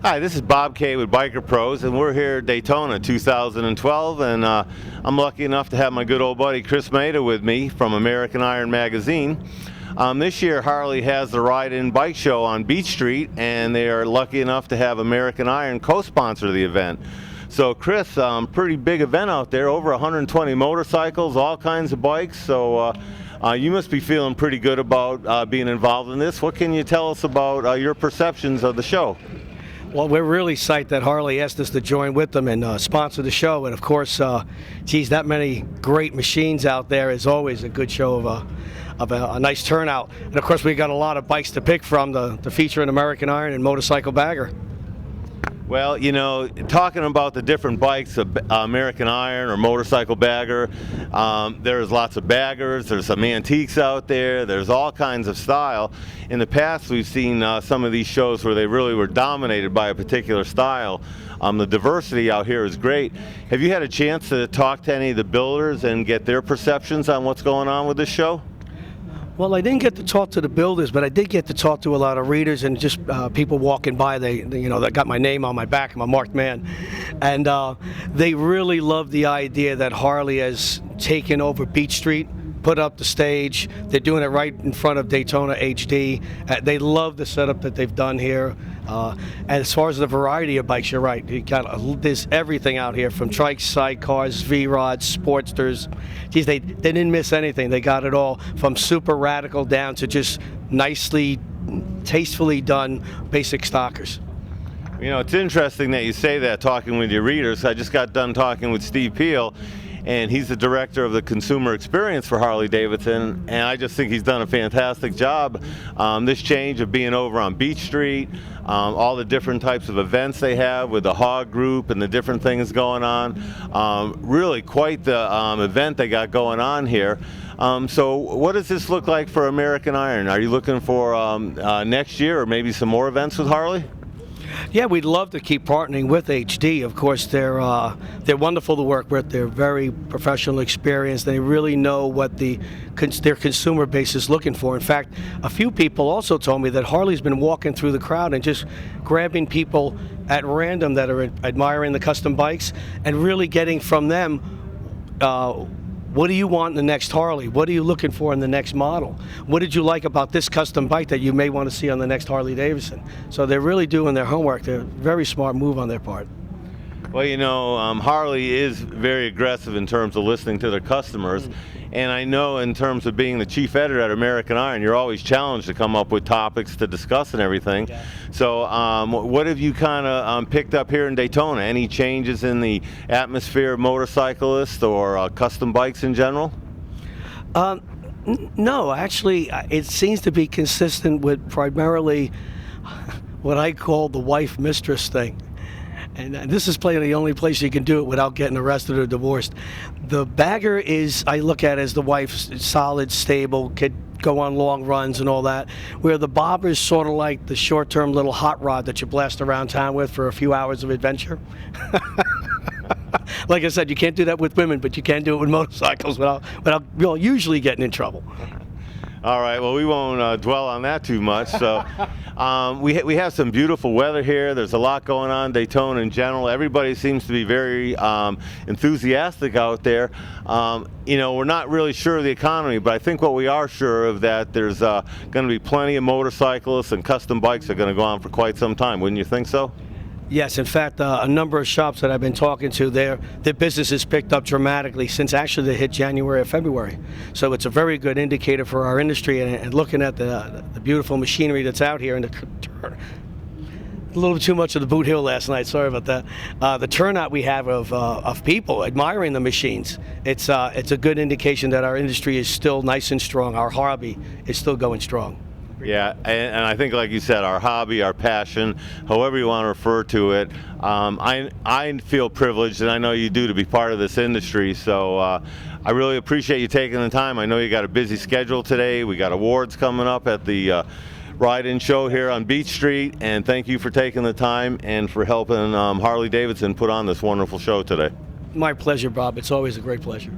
Hi, this is Bob Kay with Biker Pros, and we're here at Daytona 2012, and I'm lucky enough to have my good old buddy Chris Maida with me from American Iron Magazine. This year Harley has the Ride-In Bike Show on Beach Street, and they are lucky enough to have American Iron co-sponsor the event. So Chris, pretty big event out there, over 120 motorcycles, all kinds of bikes, so you must be feeling pretty good about being involved in this. What can you tell us about your perceptions of the show? Well, we're really psyched that Harley asked us to join with them and sponsor the show. And of course, geez, that many great machines out there is always a good show of a nice turnout. And of course, we got a lot of bikes to pick from to feature an American Iron and motorcycle bagger. Well, you know, talking about the different bikes, American Iron or motorcycle bagger, there's lots of baggers, there's some antiques out there, there's all kinds of style. In the past, we've seen some of these shows where they really were dominated by a particular style. The diversity out here is great. Have you had a chance to talk to any of the builders and get their perceptions on what's going on with this show? Well, I didn't get to talk to the builders, but I did get to talk to a lot of readers and just people walking by. They got my name on my back. I'm a marked man, and they really love the idea that Harley has taken over Beach Street, put up the stage. They're doing it right in front of Daytona HD. They love the setup that they've done here. And as far as the variety of bikes, you're right. There's everything out here, from trikes, sidecars, V-rods, sportsters. Geez, they didn't miss anything. They got it all, from super radical down to just nicely, tastefully done basic stockers. You know, it's interesting that you say that, talking with your readers. I just got done talking with Steve Peel, and he's the director of the consumer experience for Harley Davidson, and I just think he's done a fantastic job. This change of being over on Beach Street, all the different types of events they have with the Hog Group and the different things going on, really quite the event they got going on here. So what does this look like for American Iron? Are you looking for next year or maybe some more events with Harley? Yeah, we'd love to keep partnering with HD. Of course, they're wonderful to work with. They're very professional, experienced. They really know what their consumer base is looking for. In fact, a few people also told me that Harley's been walking through the crowd and just grabbing people at random that are admiring the custom bikes and really getting from them, what do you want in the next Harley? What are you looking for in the next model? What did you like about this custom bike that you may want to see on the next Harley Davidson? So they're really doing their homework. They're a very smart move on their part. Well, you know, Harley is very aggressive in terms of listening to their customers. And I know in terms of being the chief editor at American Iron, you're always challenged to come up with topics to discuss and everything. Yeah. So what have you kind of picked up here in Daytona? Any changes in the atmosphere of motorcyclists or custom bikes in general? No, actually, it seems to be consistent with primarily what I call the wife-mistress thing. And this is probably the only place you can do it without getting arrested or divorced. The bagger is, I look at as the wife's solid, stable, could go on long runs and all that, where the bobber is sort of like the short-term little hot rod that you blast around town with for a few hours of adventure. Like I said, you can't do that with women, but you can do it with motorcycles without usually getting in trouble. All right, well, we won't dwell on that too much. So we have some beautiful weather here. There's a lot going on in Daytona in general. Everybody seems to be very enthusiastic out there. You know, we're not really sure of the economy, but I think what we are sure of, that there's going to be plenty of motorcyclists, and custom bikes are going to go on for quite some time. Wouldn't you think so? Yes, in fact, a number of shops that I've been talking to, their business has picked up dramatically since actually they hit January or February. So it's a very good indicator for our industry, and looking at the beautiful machinery that's out here, and a little bit too much of the boot hill last night, sorry about that. The turnout we have of people admiring the machines, it's a good indication that our industry is still nice and strong. Our hobby is still going strong. Yeah, and I think, like you said, our hobby, our passion, however you want to refer to it, I feel privileged, and I know you do, to be part of this industry. So I really appreciate you taking the time. I know you got a busy schedule today. We got awards coming up at the Ride-In show here on Beach Street, and thank you for taking the time and for helping Harley Davidson put on this wonderful show today. My pleasure, Bob. It's always a great pleasure.